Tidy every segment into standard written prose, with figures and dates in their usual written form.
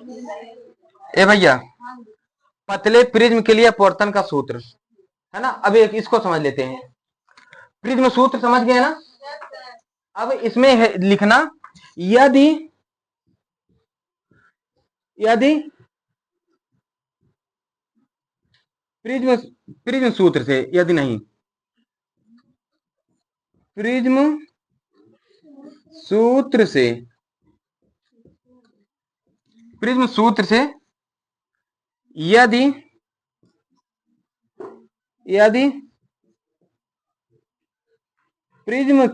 ए भैया, पतले प्रिज्म के लिए अपवर्तन का सूत्र है ना। अब एक इसको समझ लेते हैं। प्रिज्म सूत्र समझ गए ना। अब इसमें लिखना, यदि यदि प्रिज्म प्रिज्म सूत्र से, यदि नहीं, प्रिज्म सूत्र से, प्रिज्म सूत्र से यदि यदि प्रिज्म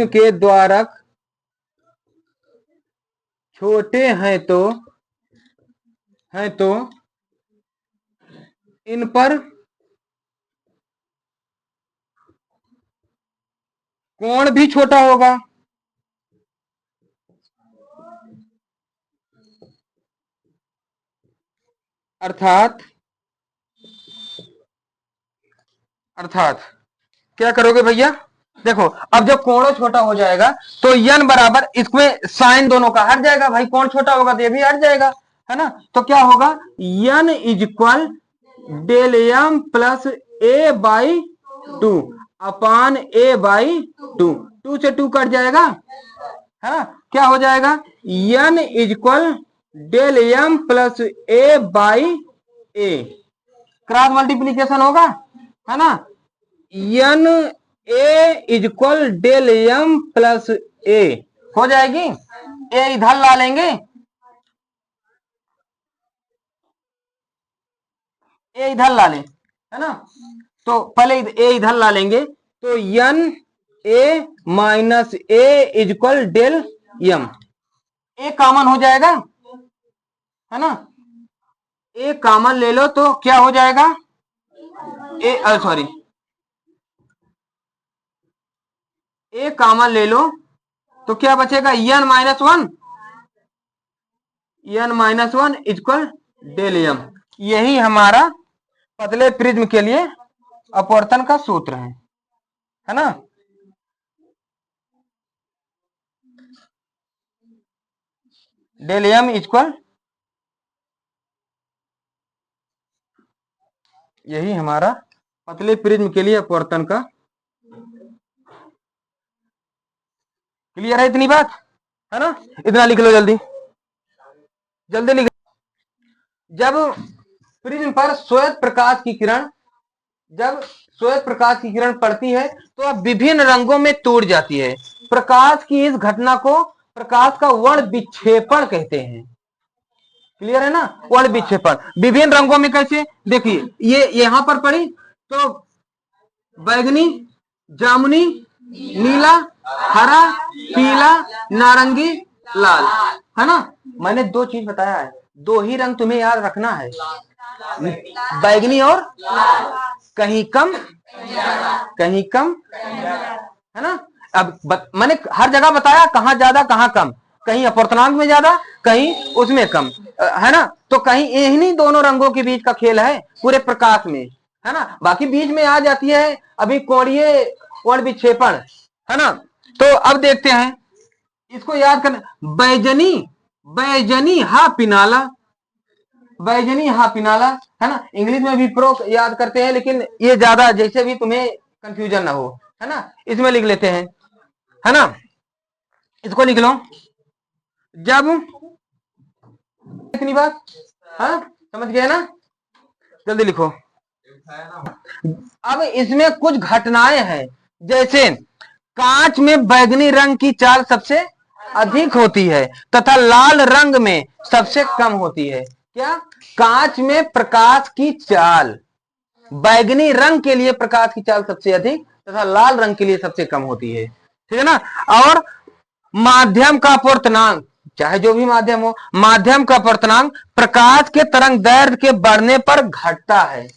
के द्वारक छोटे हैं तो इन पर कोण भी छोटा होगा। अर्थात क्या करोगे भैया, देखो अब जब कोण छोटा हो जाएगा तो यन बराबर, इसमें साइन दोनों का हट जाएगा भाई, कोण छोटा होगा तो ये भी हट जाएगा, है ना। तो क्या होगा, N is equal del M plus A by 2 upon A by 2, 2 से 2 कट जाएगा, है ना। क्या हो जाएगा, N is equal del M plus A by A, cross multiplication होगा, है ना। N A is equal del M plus A हो जाएगी। ए इधर ला लेंगे, ए इधर ला लें, है ना। तो पहले ए इधर ला लेंगे, तो N A minus A is equal del M, A common हो जाएगा, है ना। ए कॉमन ले लो तो क्या हो जाएगा, ए कॉमन ले लो तो क्या बचेगा, N minus one equal del M. यही हमारा पतले प्रिज्म के लिए अपवर्तन का सूत्र है ना। डेल एम इक्वल, यही हमारा पतले प्रिज्म के लिए अपवर्तन का। क्लियर है इतनी बात, है ना। इतना लिख लो, जल्दी लिख। जब प्रिज्म पर श्वेत प्रकाश की किरण पड़ती है तो अब विभिन्न रंगों में टूट जाती है। प्रकाश की इस घटना को प्रकाश का वर्ण विक्षेपण कहते हैं। क्लियर है ना, वर्ण विक्षेपण विभिन्न रंगों में कैसे, देखिए ये यहां पर पड़ी तो बैगनी, जामुनी, नीला, हरा, पीला, नारंगी, लाल, है ना। मैंने 2 चीज बताया है, 2 ही रंग तुम्हें याद रखना है, बैगनी और कहीं कम, है ना। अब मैंने हर जगह बताया कहां ज्यादा कहां कम, कहीं अपवर्तनांक में ज्यादा कहीं उसमें कम, है ना। तो कहीं इन्हीं दोनों रंगों के बीच का खेल है पूरे प्रकाश में, है ना। बाकी बीच में आ जाती है अभी कोणीय वर्ण विक्षेपण, है ना। तो अब देखते हैं, इसको याद करना, बैजनी हा पिनाला, है ना। इंग्लिश में भी प्रो याद करते हैं, लेकिन ये ज्यादा जैसे भी तुम्हें कंफ्यूजन ना हो, है ना। इसमें लिख लेते हैं, है ना। इसको लिख लो, जब, इतनी बात, हाँ समझ गए ना, जल्दी लिखो। अब इसमें कुछ घटनाएं हैं, जैसे कांच में बैगनी रंग की चाल सबसे अधिक होती है तथा लाल रंग में सबसे कम होती है। क्या, कांच में प्रकाश की चाल, बैगनी रंग के लिए प्रकाश की चाल सबसे अधिक तथा लाल रंग के लिए सबसे कम होती है, ठीक है ना। और माध्यम का अपवर्तनांक, चाहे जो भी माध्यम हो, माध्यम का अपवर्तनांक प्रकाश के तरंग दैर्ध्य के बढ़ने पर घटता है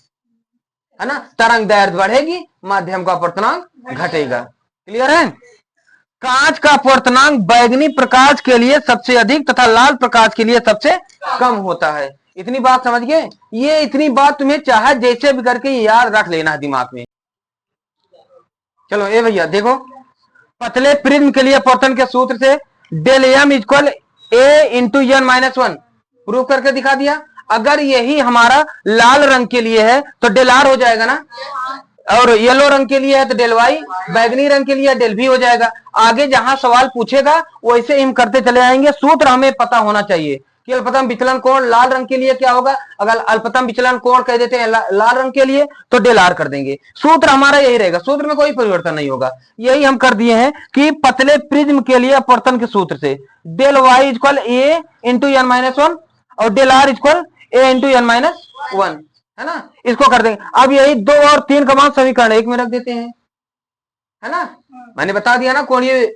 ना। तरंग दैर्ध्य बढ़ेगी, माध्यम का अपवर्तनांक घटेगा। क्लियर है। कांच का अपवर्तनांक बैगनी प्रकाश के लिए सबसे अधिक तथा लाल प्रकाश के लिए सबसे कम होता है। इतनी बात समझ गए। ये इतनी बात तुम्हें चाहे जैसे भी करके याद रख लेना है दिमाग में। चलो ए भैया देखो, पतले प्रिज्म के लिए अपवर्तन के सूत्र से del M equal A into N minus one, prove करके दिखा दिया। अगर यही हमारा लाल रंग के लिए है तो डेल आर हो जाएगा ना, और येलो रंग के लिए है तो डेल वाई, बैगनी रंग के लिए डेल भी हो जाएगा। आगे जहां सवाल पूछेगा वैसे ही हम करते चले आएंगे। सूत्र हमें पता होना चाहिए कि अल्पतम विचलन कोण लाल रंग के लिए क्या होगा। अगर अल्पतम विचलन कोण कह देते हैं लाल रंग के लिए तो डेल आर कर देंगे। सूत्र हमारा यही रहेगा, सूत्र में कोई परिवर्तन नहीं होगा। यही हम कर दिए हैं कि पतले प्रिज्म के लिए अपवर्तन के सूत्र से del Y equal A into N minus one और del R equal A into N minus one, है ना। इसको कर देंगे। अब यही 2 और 3 का मान समीकरण 1 में रख देते हैं, है ना। मैंने बता दिया ना कोणीय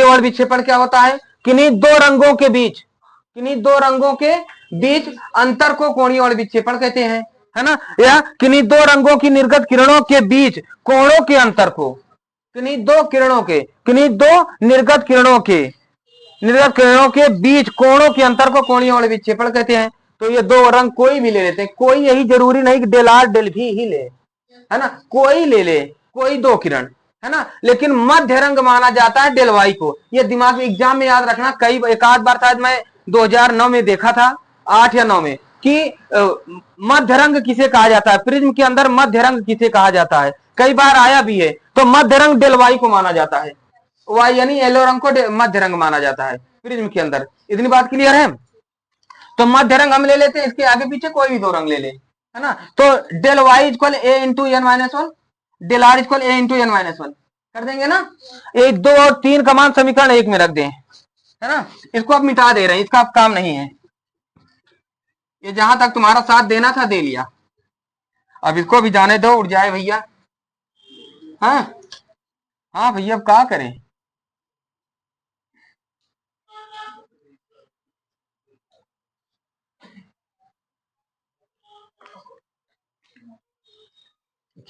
बल विक्षेपण क्या होता है। किन्हीं दो रंगों के बीच अंतर को कोणीय बल विक्षेपण कहते हैं, है ना। या किन्हीं दो रंगों की निर्गत किरणों के बीच कोणों के अंतर को, किन्हीं दो निर्गत किरणों के बीच कोणों के अंतर को कोणीय बल विक्षेपण कहते हैं। तो ये 2 रंग कोई भी ले लेते हैं, कोई यही जरूरी नहीं कि डेल आर डेल भी ही ले, है ना। कोई ले ले, कोई 2 किरण, है ना। लेकिन मध्य रंग माना जाता है डेल वाई को। ये दिमाग में एग्जाम में याद रखना। एक आध बार शायद मैं 2009 में देखा था, 8 या 9 में, कि मध्य रंग किसे कहा जाता है, प्रिज्म के अंदर मध्य रंग किसे कहा जाता है। कई बार आया भी है। तो मध्य रंग डेल वाई को माना जाता है, वाई यानी येलो रंग को मध्य रंग माना जाता है प्रिज्म के अंदर। इतनी बात क्लियर है। तो मध्य रंग हम ले लेते हैं, इसके आगे पीछे कोई भी 2 रंग ले ले, है ना। तो del Y equal A into N minus one, del R equal A into N minus one कर देंगे ना। 1, 2 और 3 का मान समीकरण 1 में रख दें, है ना। इसको आप मिटा दे रहे हैं, इसका आप काम नहीं है। ये जहां तक तुम्हारा साथ देना था दे लिया, अब इसको भी जाने दो, उड़ जाए भैया। हाँ भैया, अब क्या करें।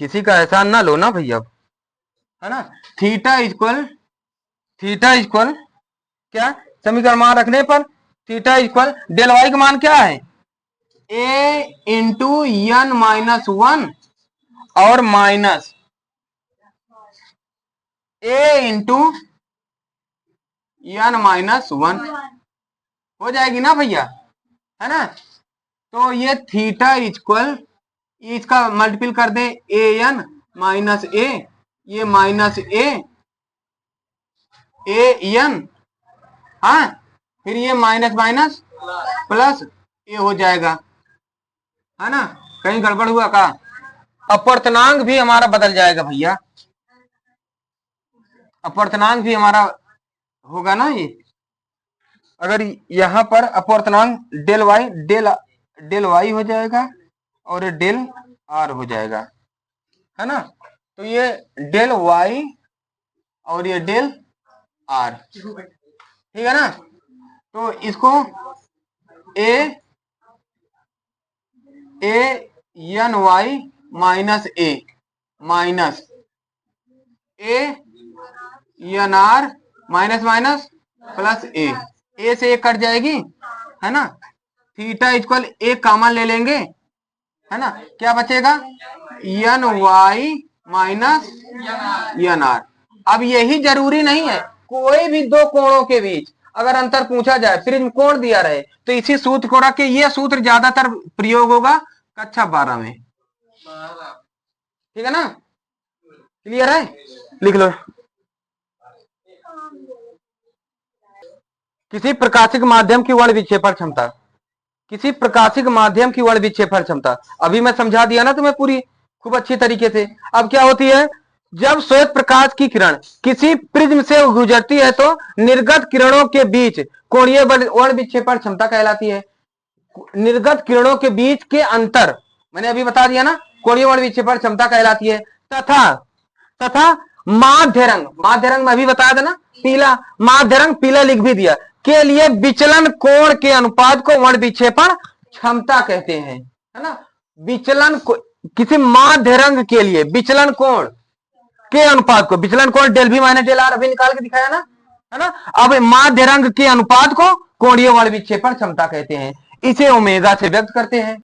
किसी का एहसान ना लो ना भैया, है ना। थीटा इक्वल क्या, समीकरण मान रखने पर थीटा इक्वल डेल वाई का मान क्या है, ए इंटू एन माइनस वन और माइनस ए इंटू एन माइनस वन हो जाएगी ना भैया, है ना। तो ये थीटा इक्वल, इसका मल्टीपल कर दें ए एन माइनस ए, ये माइनस ए एन, हाँ, फिर ये माइनस माइनस प्लस ए हो जाएगा, है ना। कहीं गड़बड़ हुआ का, अपवर्तनांक भी हमारा बदल जाएगा भैया, अपवर्तनांक भी हमारा होगा ना। ये अगर यहां पर अपवर्तनांक डेल वाई हो जाएगा और डेल आर हो जाएगा, है ना। तो ये डेल वाई और ये डेल आर, ठीक है ना। तो इसको A N Y minus A minus A N R minus minus plus A से 1 कट जाएगी, है ना। थीटा इक्वल ए कॉमन ले लेंगे, है ना। क्या बचेगा, N Y minus N R. अब यही जरूरी नहीं है, कोई भी 2 कोणों के बीच अगर अंतर पूछा जाए, प्रिज्म कोण दिया रहे, तो इसी सूत्र को रख के, ये सूत्र ज्यादातर प्रयोग होगा कक्षा 12 में, ठीक है ना। क्लियर है, लिख लो। किसी प्रकाशिक माध्यम की वर्ण विक्षेपण क्षमता, किसी प्रकाशिक माध्यम की वर्ण विक्षेपण क्षमता, अभी मैं समझा दिया ना तुम्हें पूरी खूब अच्छी तरीके से। अब क्या होती है, जब श्वेत प्रकाश की किरण किसी प्रिज्म से गुजरती है तो निर्गत किरणों के बीच कोणीय वर्ण विक्षेपण क्षमता कहलाती है। निर्गत किरणों के बीच के अंतर, मैंने अभी बता दिया ना, कोणीय वर्ण विक्षेपण क्षमता कहलाती है। तथा माध्य रंग में अभी बताया था ना, पीला, माध्य रंग पीला लिख भी दिया, के लिए विचलन कोण के अनुपात को वर्ण विक्षेपण क्षमता कहते हैं, है ना। विचलन किसी माध्य रंग के लिए विचलन कोण के अनुपात को, विचलन कोण डेल भी माइनस डेल आर अभी निकाल के दिखाया ना, है ना। अब माध्य रंग के अनुपात को कोणीय वर्ण विक्षेपण क्षमता कहते हैं। इसे ओमेगा से व्यक्त करते हैं।